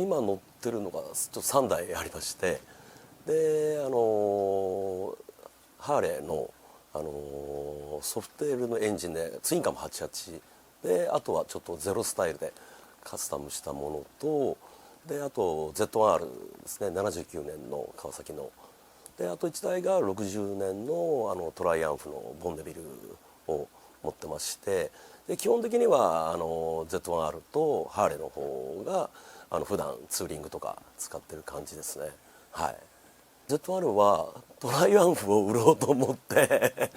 今乗ってるのがちょっと3台ありまして、でハーレーの、ソフテールのエンジンでツインカム88で、あとはちょっとゼロスタイルでカスタムしたものと、であと Z1R ですね、79年の川崎の、であと1台が60年のトライアンフのボンデビルを持ってまして、で基本的にはZ1R とハーレーの方が普段ツーリングとか使ってる感じですね。はい。Z1R はトライアンフを売ろうと思って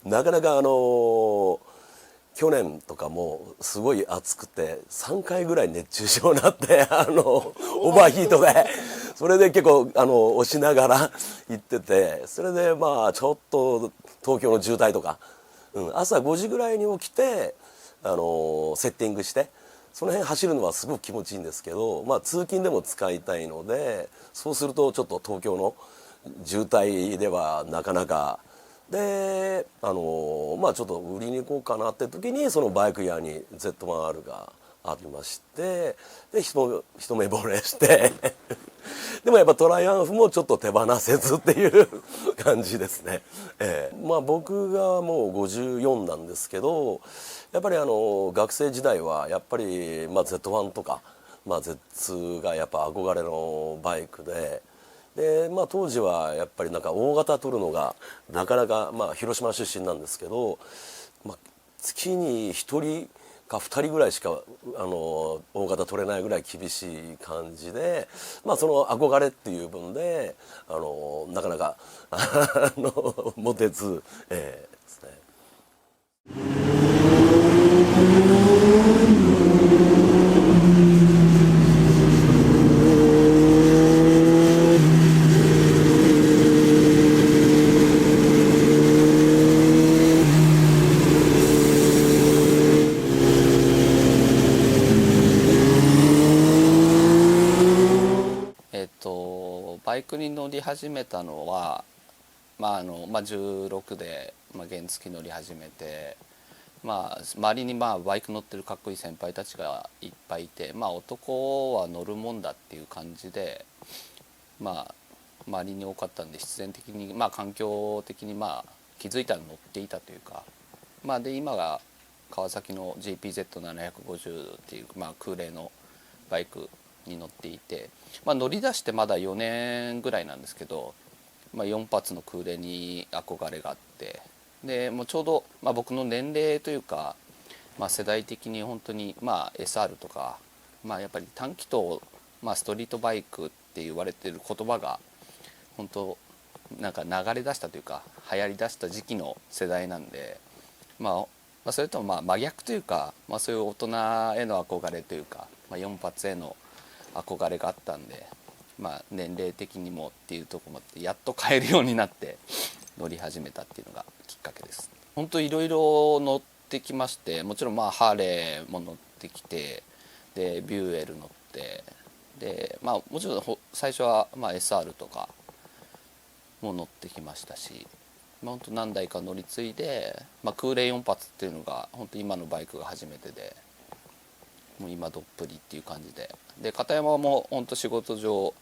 なかなか去年とかもすごい暑くて3回ぐらい熱中症になってオーバーヒートでそれで結構押しながら行ってて、それでまあちょっと東京の渋滞とか、朝5時ぐらいに起きてセッティングして、その辺走るのはすごく気持ちいいんですけど、まあ、通勤でも使いたいので、そうするとちょっと東京の渋滞ではなかなかで、まあちょっと売りに行こうかなって時にそのバイク屋に Z1R がありまして、で一目惚れしてでもやっぱトライアンフもちょっと手放せずっていう感じですね。まあ僕がもう54なんですけど、やっぱり学生時代はやっぱり、まあ、Z1 とか、まあ、Z がやっぱ憧れのバイクで、まあ、当時はやっぱりなんか大型取るのがなかなか、まあ、広島出身なんですけど、まあ、月に1人か2人ぐらいしか大型取れないぐらい厳しい感じで、まあ、その憧れっていう分でなかなか持てず、ですね。バイクに乗り始めたのは、16で、原付乗り始めて、周りにバイク乗ってるかっこいい先輩たちがいっぱいいて、男は乗るもんだっていう感じで、周りに多かったんで必然的に、環境的に気づいたら乗っていたというか、で今が川崎の GPZ750 っていう、空冷のバイクに乗っていて、乗り出してまだ4年ぐらいなんですけど、4発の空冷に憧れがあって、でもうちょうど、僕の年齢というか、世代的に本当に、SR とか、やっぱり短気筒、ストリートバイクって言われてる言葉が本当なんか流れ出したというか流行り出した時期の世代なんで、それとも真逆というか、そういう大人への憧れというか、4発への憧れがあったんで、年齢的にもっていうところもあってやっと買えるようになって乗り始めたっていうのがきっかけです。本当いろいろ乗ってきまして、もちろんハーレーも乗ってきて、でビューエル乗って、でもちろん最初はSR とかも乗ってきましたし、本当何台か乗り継いで、空冷4発っていうのが本当今のバイクが初めてで、もう今どっぷりっていう感じで片山も本当仕事上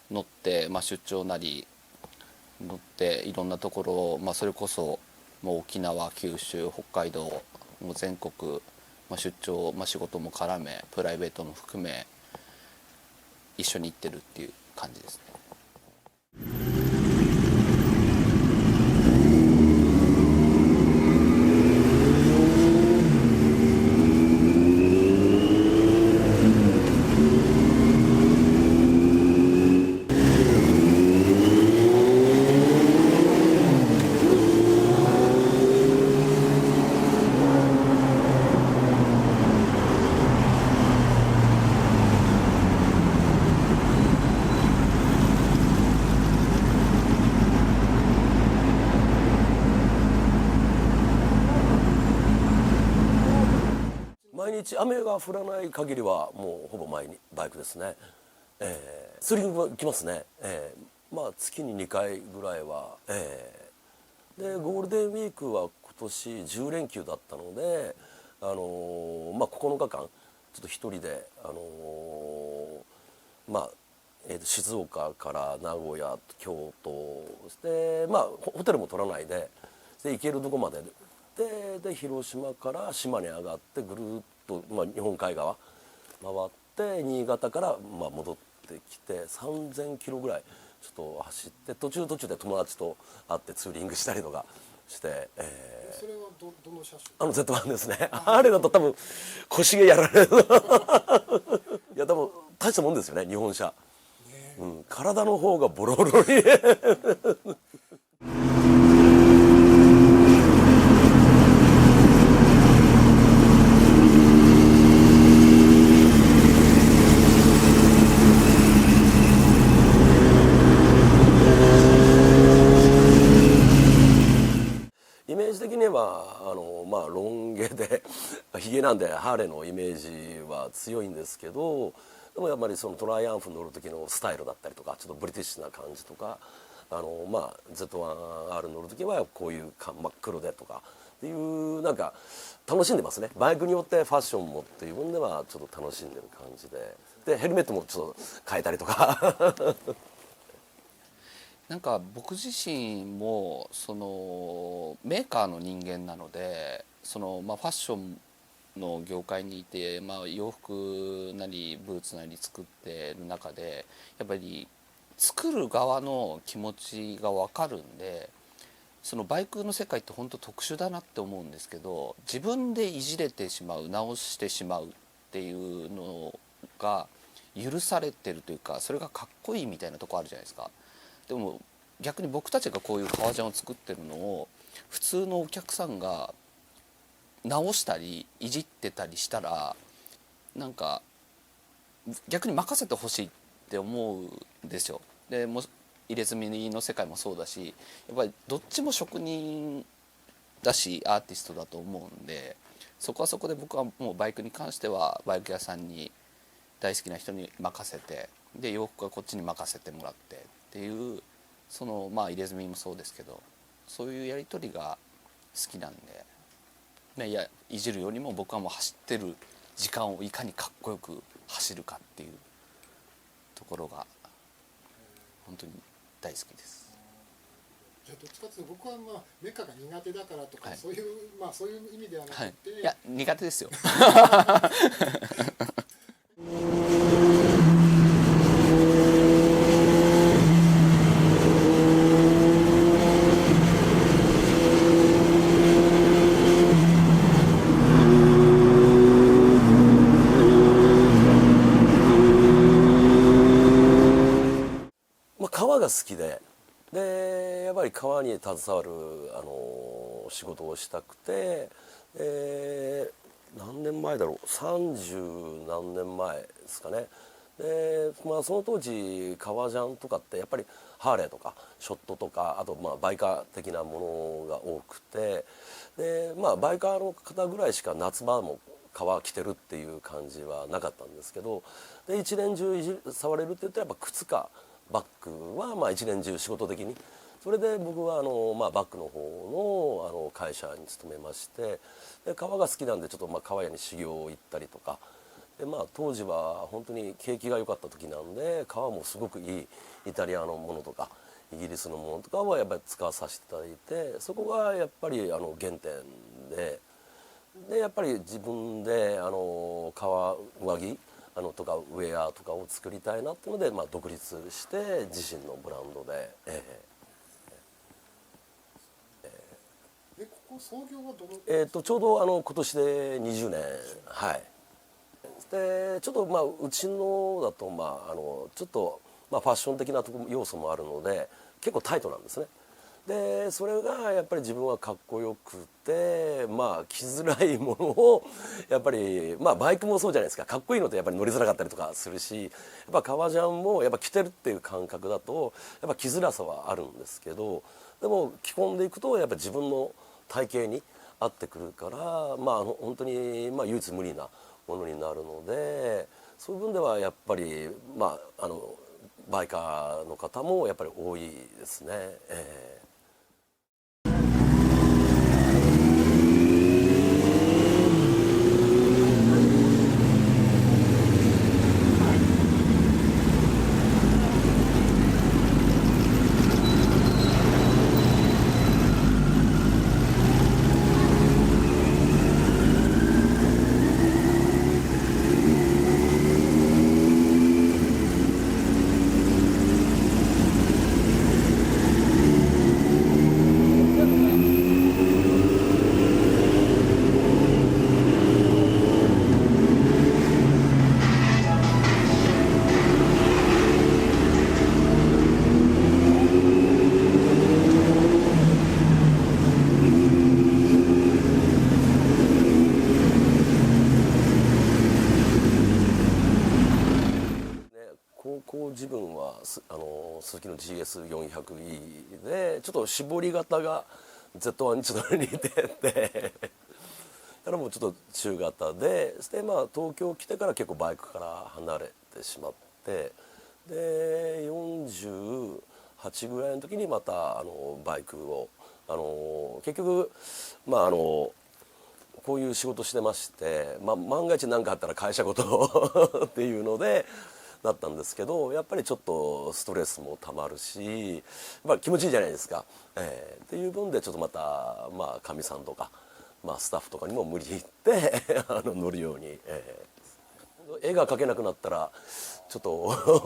乗って、出張なり乗っていろんなところ、それこそもう沖縄九州北海道もう全国、出張、仕事も絡めプライベートも含め一緒に行ってるっていう感じですね。毎日雨が降らない限りはもうほぼ毎日バイクですね。ツーリングは行きますね。月に2回ぐらいは、でゴールデンウィークは今年10連休だったので、9日間ちょっと一人で、まあ静岡から名古屋京都で、まあホテルも取らないで行けるとこまでで広島から島に上がってぐるっと、まあ、日本海側回って新潟から、まあ、戻ってきて3000キロぐらいちょっと走って途中で友達と会ってツーリングしたりとかして、それはどの車種Z1 ですね。あれだと多分腰がやられるいや多分大したもんですよね日本車、うん、体の方がボロボロにイメージ的にはまあロン毛でヒゲなんでハーレーのイメージは強いんですけど、でもやっぱりそのトライアンフ乗る時のスタイルだったりとかちょっとブリティッシュな感じとかまあ Z1R 乗る時はこういう真っ黒でとかっていうなんか楽しんでますね。バイクによってファッションもっていう分ではちょっと楽しんでる感じでヘルメットもちょっと変えたりとかなんか僕自身もそのメーカーの人間なのでまあ、ファッションの業界にいて、まあ、洋服なりブーツなり作ってる中でやっぱり作る側の気持ちが分かるんで、そのバイクの世界って本当特殊だなって思うんですけど、自分でいじれてしまう直してしまうっていうのが許されてるというか、それがかっこいいみたいなとこあるじゃないですか。でも逆に僕たちがこういう革ジャンを作ってるのを普通のお客さんが直したりいじってたりしたらなんか逆に任せてほしいって思うんですよ。でも入れ墨の世界もそうだし、やっぱりどっちも職人だしアーティストだと思うんで、そこはそこで僕はもうバイクに関してはバイク屋さんに大好きな人に任せて、で洋服はこっちに任せてもらってっていうまあ入れ墨もそうですけど、そういうやり取りが好きなんで、ね、いじるよりも僕はもう走ってる時間をいかにかっこよく走るかっていうところが本当に大好きです。じゃあどっちかというと僕はまあメカが苦手だからとか、はい、そういうまあそういう意味ではなくて、はい、いや苦手ですよ川が好きでやっぱり川に携わる仕事をしたくて、何年前だろう、30何年前ですかね。で、まあ、その当時革ジャンとかってやっぱりハーレーとかショットとか、あとまあバイカー的なものが多くて、で、まあ、バイカーの方ぐらいしか夏場も革着てるっていう感じはなかったんですけど、で一年中触れるって言ったらやっぱ靴かバッグはまあ一年中仕事的に、それで僕はまあ、バッグの方の会社に勤めまして、で革が好きなんでちょっとまあ革屋に修行行ったりとかで、まあ、当時は本当に景気が良かった時なんで革もすごくいいイタリアのものとかイギリスのものとかはやっぱり使わさせていただいて、そこがやっぱり原点でやっぱり自分で革上着とかウェアとかを作りたいなっていうので、まあ、独立して自身のブランドで、ここ創業はどのちょうど今年で20年、はい。でちょっとまあうちのだとまあちょっとまあファッション的な要素もあるので結構タイトなんですね。でそれがやっぱり自分はかっこよくて、まあ着づらいものをやっぱりまあバイクもそうじゃないですか、かっこいいのとやっぱり乗りづらかったりとかするし、やっぱ革ジャンもやっぱ着てるっていう感覚だとやっぱ着づらさはあるんですけど、でも着込んでいくとやっぱり自分の体型に合ってくるから、まあ本当にまあ唯一無二なものになるので、そういう分ではやっぱりまあバイカーの方もやっぱり多いですね。鈴木の GS400E でちょっと絞り型が Z1 にちょっと似ててだからもうちょっと中型で、そしてまあ東京来てから結構バイクから離れてしまって、で48ぐらいの時にまたバイクを結局まあこういう仕事してまして、まあ、万が一何かあったら会社ごとっていうのでだったんですけど、やっぱりちょっとストレスもたまるし、まあ、気持ちいいじゃないですか、っていう分でちょっとまたまあかみさんとか、まあ、スタッフとかにも無理言って乗るように、絵が描けなくなったらちょっと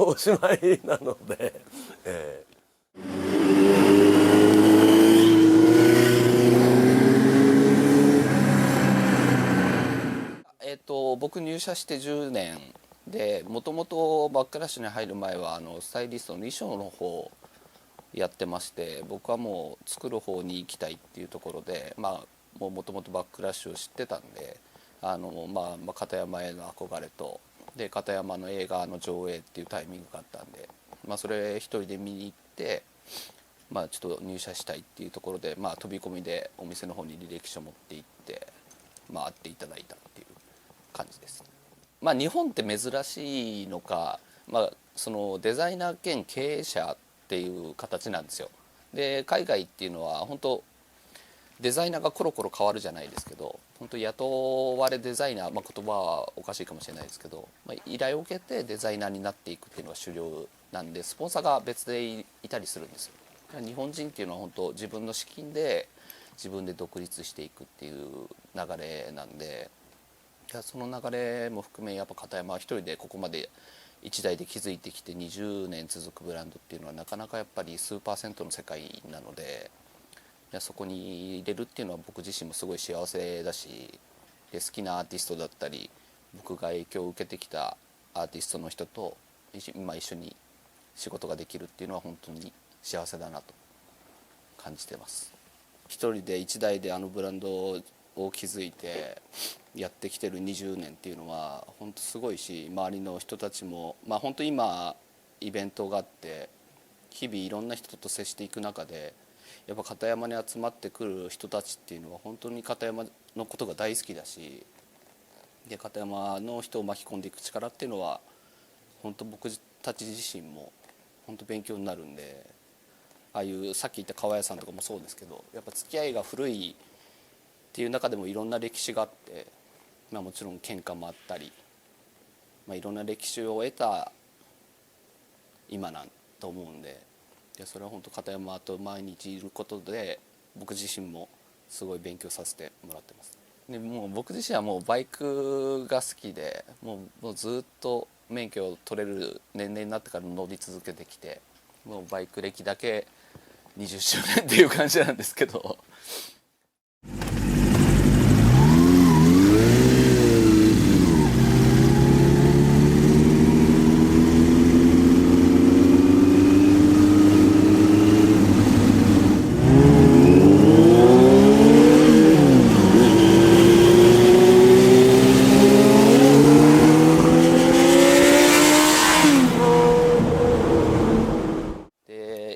おしまいなので、僕入社して10年で、もともとバックラッシュに入る前はスタイリストの衣装の方やってまして、僕はもう作る方に行きたいっていうところで、まあもともとバックラッシュを知ってたんで、まあ片山への憧れと、で片山の映画の上映っていうタイミングがあったんで、まあ、それ一人で見に行って、まあ、ちょっと入社したいっていうところで、まあ、飛び込みでお店の方に履歴書持って行って、まあ、会っていただいたっていう感じです。まあ、日本って珍しいのか、まあ、そのデザイナー兼経営者っていう形なんですよ。で海外っていうのは本当デザイナーがコロコロ変わるじゃないですけど、本当雇われデザイナー、まあ、言葉はおかしいかもしれないですけど、まあ、依頼を受けてデザイナーになっていくっていうのが主流なんで、スポンサーが別でいたりするんですよ。日本人っていうのは本当自分の資金で自分で独立していくっていう流れなんで、その流れも含めやっぱ片山は一人でここまで一代で築いてきて20年続くブランドっていうのはなかなかやっぱり数パーセントの世界なので、そこに入れるっていうのは僕自身もすごい幸せだし、で好きなアーティストだったり僕が影響を受けてきたアーティストの人と今一緒に仕事ができるっていうのは本当に幸せだなと感じてます。一人で一代でブランドを築いてやってきてる20年っていうのは本当すごいし、周りの人たちもまあ本当今イベントがあって日々いろんな人と接していく中で、やっぱ片山に集まってくる人たちっていうのは本当に片山のことが大好きだし、で片山の人を巻き込んでいく力っていうのは本当僕たち自身も本当勉強になるんで、ああいうさっき言った川谷さんとかもそうですけど、やっぱ付き合いが古いっていう中でもいろんな歴史があって、まあ、もちろん喧嘩もあったり、まあ、いろんな歴史を得た今なんと思うんで、それは本当片山と毎日いることで僕自身もすごい勉強させてもらってます。でもう僕自身はもうバイクが好きで、もうずっと免許を取れる年齢になってから乗り続けてきて、もうバイク歴だけ20周年っていう感じなんですけど。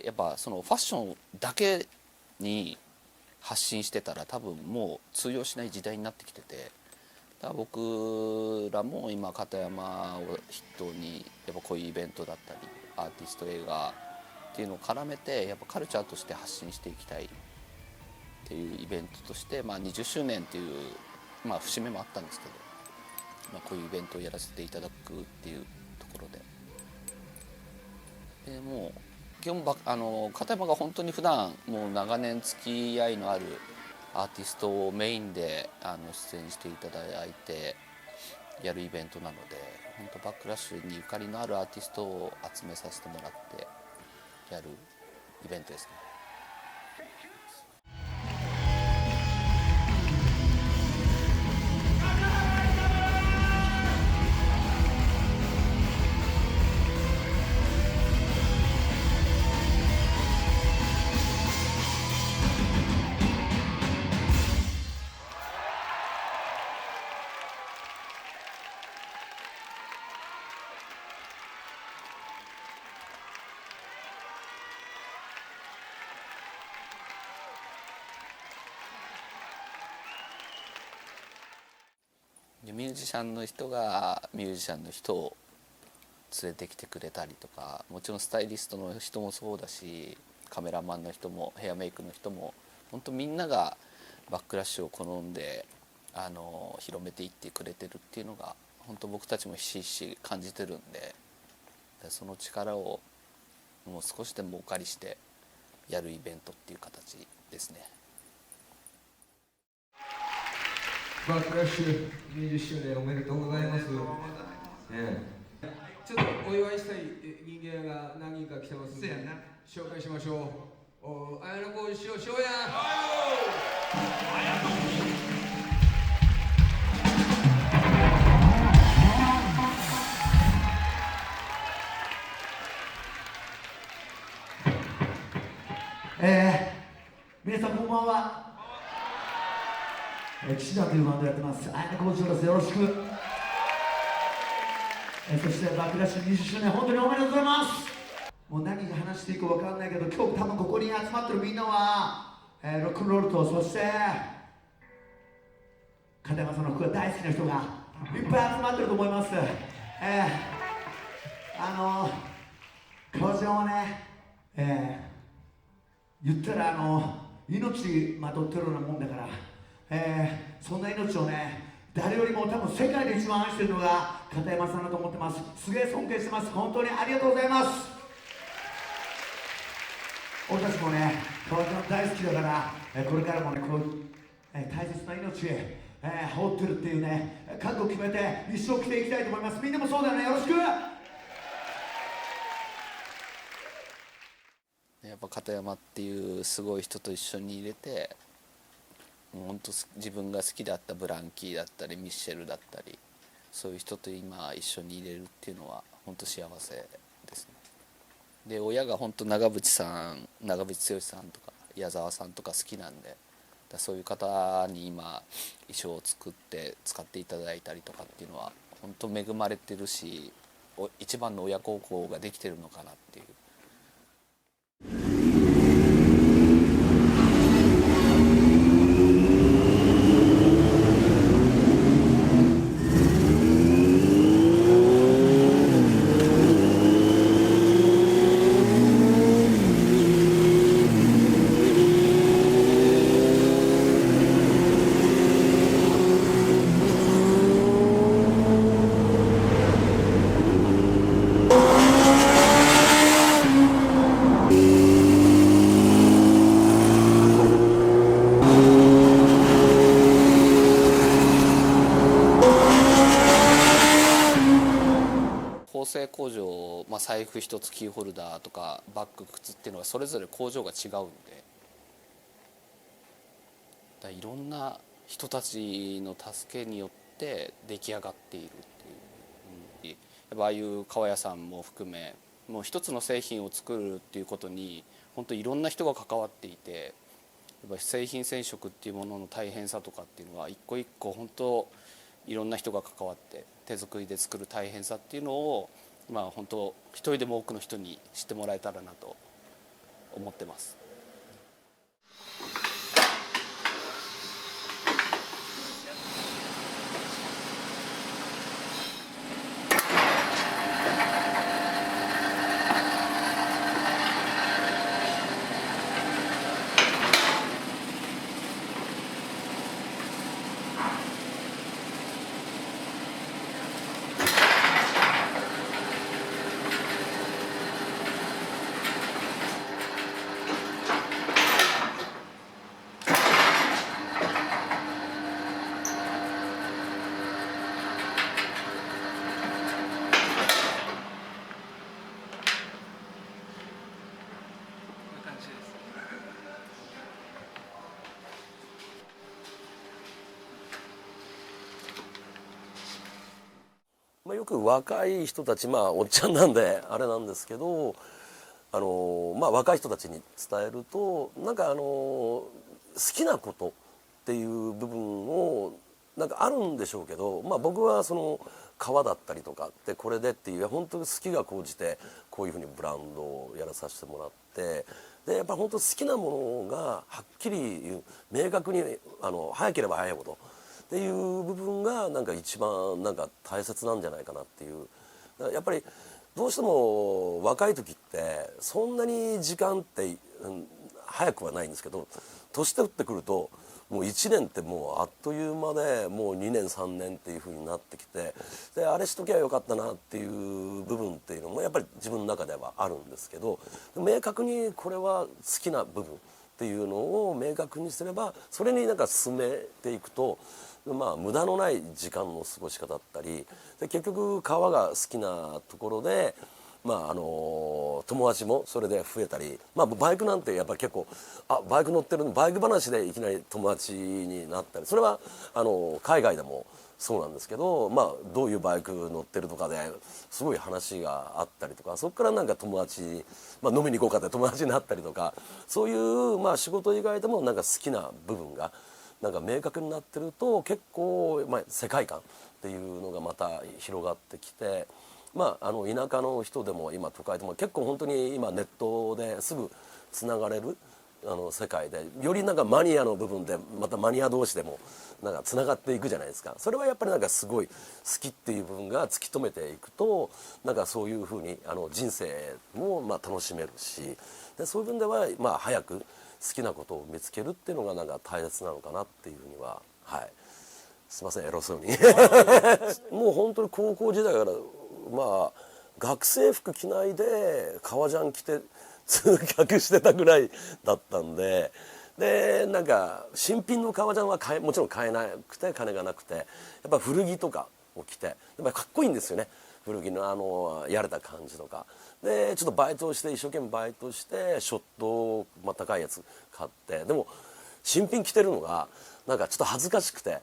やっぱそのファッションだけに発信してたら多分もう通用しない時代になってきてて、だから僕らも今片山を筆頭にやっぱこういうイベントだったりアーティスト映画っていうのを絡めてやっぱカルチャーとして発信していきたいっていうイベントとして、まあ、20周年っていう、まあ、節目もあったんですけど、まあ、こういうイベントをやらせていただくっていうところで、もう基本片山が本当に普段もう長年付き合いのあるアーティストをメインで出演していただいてやるイベントなので、本当バックラッシュにゆかりのあるアーティストを集めさせてもらってやるイベントですね。でミュージシャンの人がミュージシャンの人を連れてきてくれたりとか、もちろんスタイリストの人もそうだし、カメラマンの人もヘアメイクの人も本当みんながバックラッシュを好んで広めていってくれてるっていうのが本当僕たちもひしひし感じてるんで、その力をもう少しでもお借りしてやるイベントっていう形ですね。バックラッシュ20周年おめでとうございます。ちょっとお祝いしたい人間が何人か来てますんで紹介しましょう。綾小路師匠、翔や。皆さんこんばんは。岸田というバンドやってます。綾小路です。よろしく。そしてバックラッシュ20周年本当におめでとうございます。もう何話していいか分かんないけど、今日多分ここに集まってるみんなは、ロックンロールと、そして片山さんの服が大好きな人がいっぱい集まってると思います。革ジャンはね、言ったら命まとってるようなもんだから、そんな命をね、誰よりも多分世界で一番愛してるのが片山さんだと思ってます。すげえ尊敬してます。本当にありがとうございます。俺たちもね、革ジャン大好きだから、これからもね、こういう、大切な命放ってるっていうね、覚悟決めて一生着ていきたいと思います。みんなもそうだよね。よろしく。やっぱ片山っていうすごい人と一緒に入れて、もう本当自分が好きだったブランキーだったりミッシェルだったり、そういう人と今一緒に入れるっていうのは本当幸せですね。で親が本当長渕剛さんとか矢沢さんとか好きなんで、そういう方に今衣装を作って使っていただいたりとかっていうのは本当恵まれてるし、一番の親孝行ができてるのかなっていう。縫製工場、財布一つキーホルダーとかバッグ靴っていうのはそれぞれ工場が違うんで、いろんな人たちの助けによって出来上がっているっていう、やっぱああいう革屋さんも含め、もう一つの製品を作るっていうことに本当いろんな人が関わっていて、やっぱ製品染色っていうものの大変さとかっていうのは一個一個本当いろんな人が関わって手作りで作る大変さっていうのを本当一人でも多くの人に知ってもらえたらなと思ってます。よく若い人たち、おっちゃんなんであれなんですけど、若い人たちに伝えると、好きなことっていう部分をあるんでしょうけど、僕はその革だったりとかってこれでっていう本当に好きが高じてこういうふうにブランドをやらさせてもらって、でやっぱ本当好きなものがはっきり明確に早ければ早いほどっていう部分がなんか一番なんか大切なんじゃないかなっていう。やっぱりどうしても若い時ってそんなに時間って、早くはないんですけど、年取ってくるともう1年ってもうあっという間で、もう2年3年っていう風になってきて、であれしときゃよかったなっていう部分っていうのもやっぱり自分の中ではあるんですけど、明確にこれは好きな部分っていうのを明確にすれば、それになんか進めていくと、まあ無駄のない時間の過ごし方だったりで、結局川が好きなところで、まあ友達もそれで増えたり、まあ、バイクなんてやっぱり結構バイク乗ってるバイク話でいきなり友達になったり、それは海外でもそうなんですけど、まあ、どういうバイク乗ってるとかですごい話があったりとか、そこからなんか友達に、まあ、飲みに行こうかって友達になったりとか、そういう、まあ、仕事以外でもなんか好きな部分がなんか明確になってると、結構、まあ、世界観っていうのがまた広がってきて。まあ、田舎の人でも今都会でも結構本当に今ネットですぐつながれる世界で、よりなんかマニアの部分でまたマニア同士でもなんかつながっていくじゃないですか。それはやっぱりなんかすごい好きっていう部分が突き止めていくと、なんかそういうふうに人生もまあ楽しめるし、でそういう分ではまあ早く好きなことを見つけるっていうのがなんか大切なのかなっていうふうには、はい、すいません偉そうにもう本当に高校時代からまあ学生服着ないで革ジャン着て通学してたぐらいだったんで、でなんか新品の革ジャンはもちろん買えなくて、金がなくて、やっぱ古着とかを着てやっぱりかっこいいんですよね、古着のやれた感じとかで、ちょっとバイトをして一生懸命バイトしてショット、まあ、高いやつ買って、でも新品着てるのがなんかちょっと恥ずかしくて。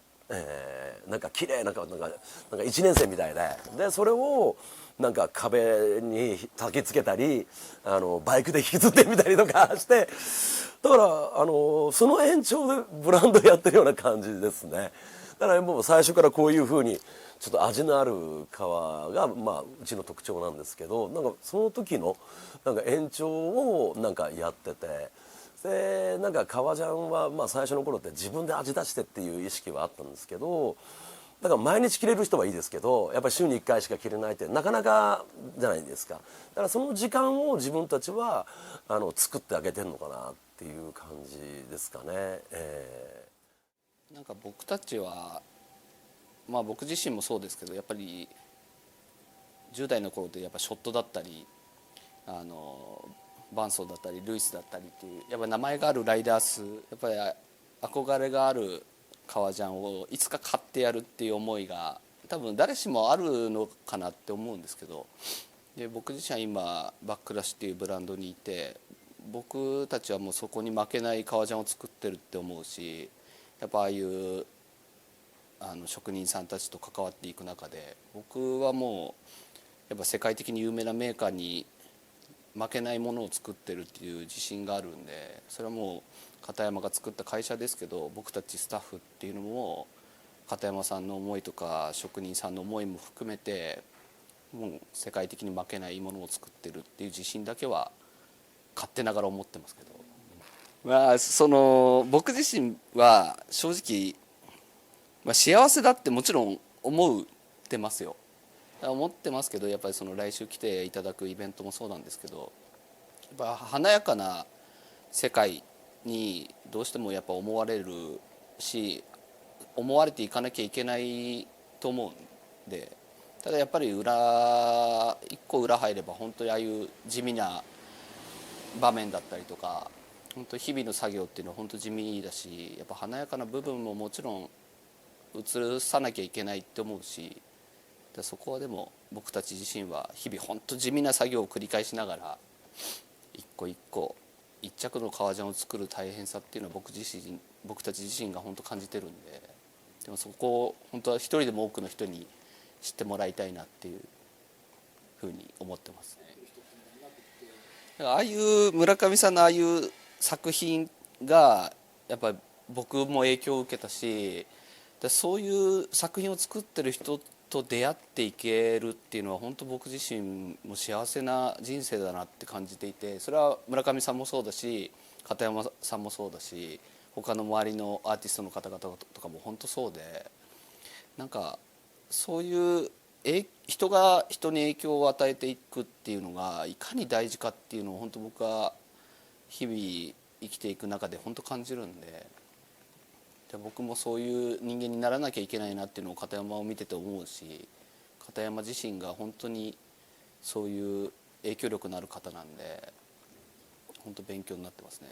なんか綺麗なんか1年生みたいで、それをなんか壁に焚き付けたりバイクで引きずってみたりとかして、だからその延長でブランドやってるような感じですね。だからもう最初からこういうふうにちょっと味のある革が、まあ、うちの特徴なんですけど、なんかその時のなんか延長をなんかやってて。でなんか革ジャンは、まあ、最初の頃って自分で味出してっていう意識はあったんですけど、だから毎日着れる人はいいですけど、やっぱり週に1回しか着れないってなかなかじゃないですか。だからその時間を自分たちは作ってあげてるのかなっていう感じですかね。なんか僕たちは、まあ、僕自身もそうですけど、やっぱり10代の頃ってやっぱショットだったりバンソーだったりルイスだったりっていうやっぱ名前があるライダース、やっぱり憧れがある革ジャンをいつか買ってやるっていう思いが多分誰しもあるのかなって思うんですけど、で僕自身は今バックラッシュっていうブランドにいて、僕たちはもうそこに負けない革ジャンを作ってるって思うし、やっぱああいう職人さんたちと関わっていく中で僕はもうやっぱ世界的に有名なメーカーに負けないものを作ってるっていう自信があるんで、それはもう片山が作った会社ですけど、僕たちスタッフっていうのも片山さんの思いとか職人さんの思いも含めて、もう世界的に負けないものを作ってるっていう自信だけは勝手ながら思ってますけど、まあ僕自身は正直、まあ、幸せだってもちろん思ってますよ。思ってますけど、やっぱり来週来ていただくイベントもそうなんですけど、やっぱ華やかな世界にどうしてもやっぱ思われるし、思われていかなきゃいけないと思うんで、ただやっぱり一個裏入れば本当にああいう地味な場面だったりとか、本当日々の作業っていうのは本当地味だし、やっぱ華やかな部分ももちろん映さなきゃいけないって思うし、そこはでも僕たち自身は日々本当地味な作業を繰り返しながら一個一個一着の革ジャンを作る大変さっていうのは僕たち自身が本当感じてるんで、でもそこを本当は一人でも多くの人に知ってもらいたいなっていうふうに思ってますね。だからああいう村上さんのああいう作品がやっぱり僕も影響を受けたし、そういう作品を作ってる人と出会っていけるっていうのは本当僕自身も幸せな人生だなって感じていて、それは村上さんもそうだし片山さんもそうだし、他の周りのアーティストの方々とかも本当そうで、なんかそういう人が人に影響を与えていくっていうのがいかに大事かっていうのを本当僕は日々生きていく中で本当感じるんで、僕もそういう人間にならなきゃいけないなっていうのを片山を見てて思うし、片山自身が本当にそういう影響力のある方なんで本当勉強になってますね。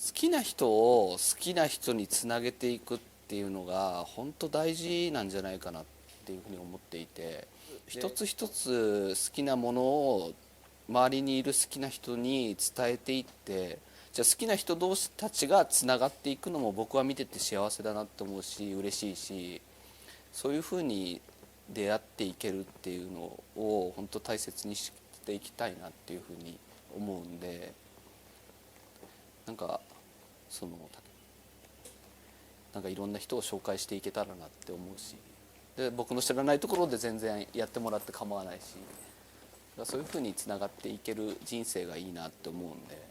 好きな人を好きな人につなげていくっていうのが本当大事なんじゃないかなっていうふうに思っていて、一つ一つ好きなものを周りにいる好きな人に伝えていって、じゃあ好きな人同士たちがつながっていくのも僕は見てて幸せだなって思うし嬉しいし、そういうふうに出会っていけるっていうのを本当大切にしていきたいなっていうふうに思うんで、なんかいろんな人を紹介していけたらなって思うし、で僕の知らないところで全然やってもらって構わないし、そういうふうにつながっていける人生がいいなって思うんで。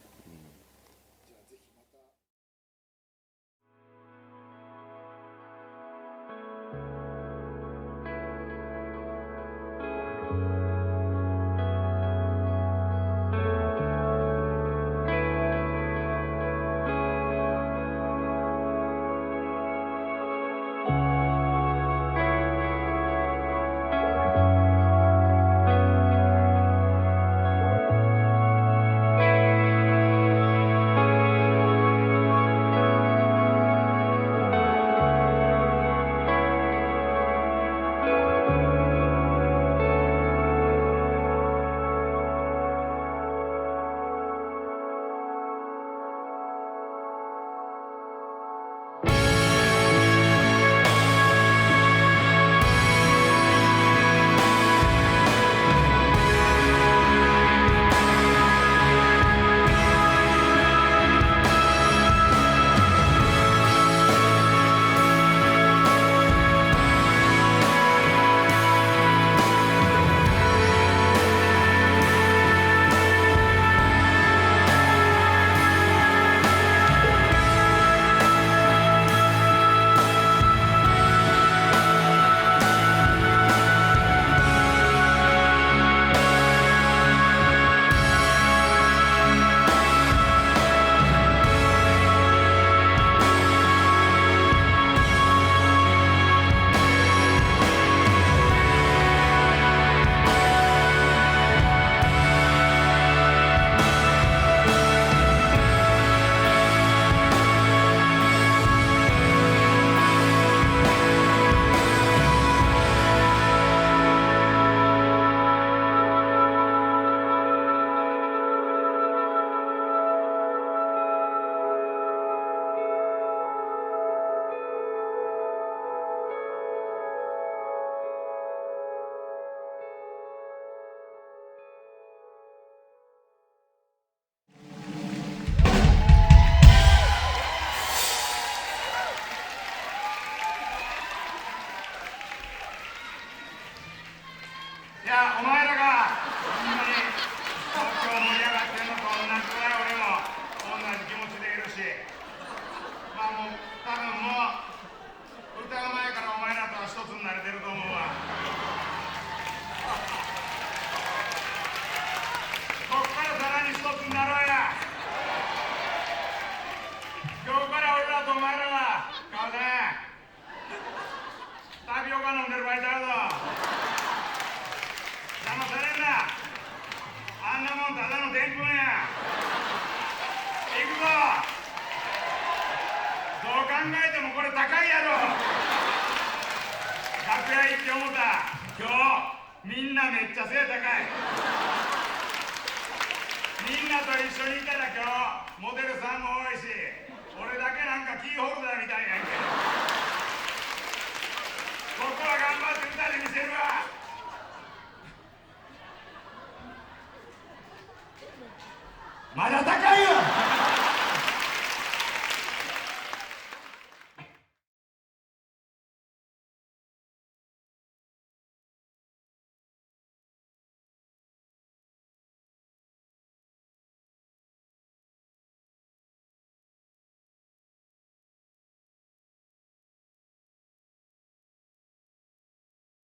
いや、お前らがほんまに東京盛り上がってるのと同じぐらい俺も同じ気持ちでいるし、まあもう多分もう歌う前からお前らとは一つになれてると思うわ。こっからさらに一つになろうや。今日から俺らとお前らは母さんタピオカ飲んでる場合ちゃうぞ。騙されんな。あんなもんただのでんぷんや。行くぞ。どう考えてもこれ高いやろ。楽屋行って思った。今日みんなめっちゃ背高い。みんなと一緒にいたら今日モデルさんも多いし、俺だけなんかキーホルダーみたいやんけ。ここは頑張って歌で見せるわ。まだ高いよ。